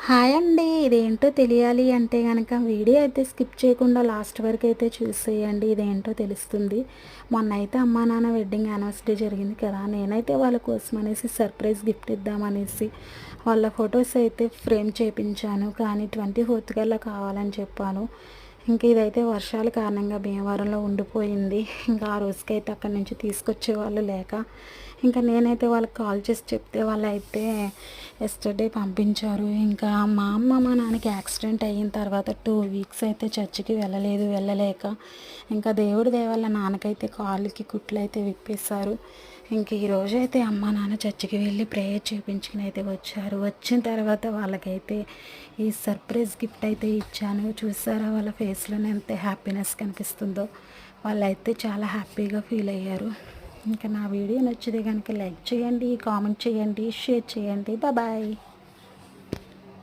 Hi అండి. ఇదేంటో తెలియాలి అంటే గనక వీడియో అయితే స్కిప్ చేయకుండా లాస్ట్ వరకు అయితే చూసేయండి. ఇదేంటో తెలుస్తుంది. మొన్న అయితే అమ్మా నాన్న వెడ్డింగ్ యానివర్సరీ జరిగింది కదా, నేనైతే వాళ్ళ కోసం అనేసి సర్ప్రైజ్ గిఫ్ట్ ఇద్దామనేసి వాళ్ళ ఫొటోస్ అయితే ఫ్రేమ్ చేయించాను. కానీ 24th కల్లా కావాలని చెప్పాను. ఇంక ఇదైతే వర్షాల కారణంగా భీమవరంలో ఉండిపోయింది. ఇంకా ఆ రోజుకైతే అక్కడి నుంచి తీసుకొచ్చే వాళ్ళు లేక ఇంకా నేనైతే వాళ్ళకి కాల్ చేసి చెప్తే వాళ్ళైతే ఎస్టర్డే పంపించారు. ఇంకా మా అమ్మ మా నాన్నకి యాక్సిడెంట్ అయిన తర్వాత 2 వీక్స్ అయితే చర్చికి వెళ్ళలేక ఇంకా దేవుడి దయ వల్ల నాన్నకైతే కాళ్ళకి కుట్లు అయితే విప్పేశారు. ఇంక ఈరోజు అయితే అమ్మ నాన్న చర్చికి వెళ్ళి ప్రేయర్ చేయించుకుని అయితే వచ్చారు. వచ్చిన తర్వాత వాళ్ళకైతే ఈ సర్ప్రైజ్ గిఫ్ట్ అయితే ఇచ్చాను. చూసారా వాళ్ళ ఫేస్లోనే ఎంత హ్యాపీనెస్ కనిపిస్తుందో. వాళ్ళైతే చాలా హ్యాపీగా ఫీల్ అయ్యారు. ఇంకా నా వీడియో నచ్చితే కనుక లైక్ చేయండి, కామెంట్ చేయండి, షేర్ చేయండి. బాయ్.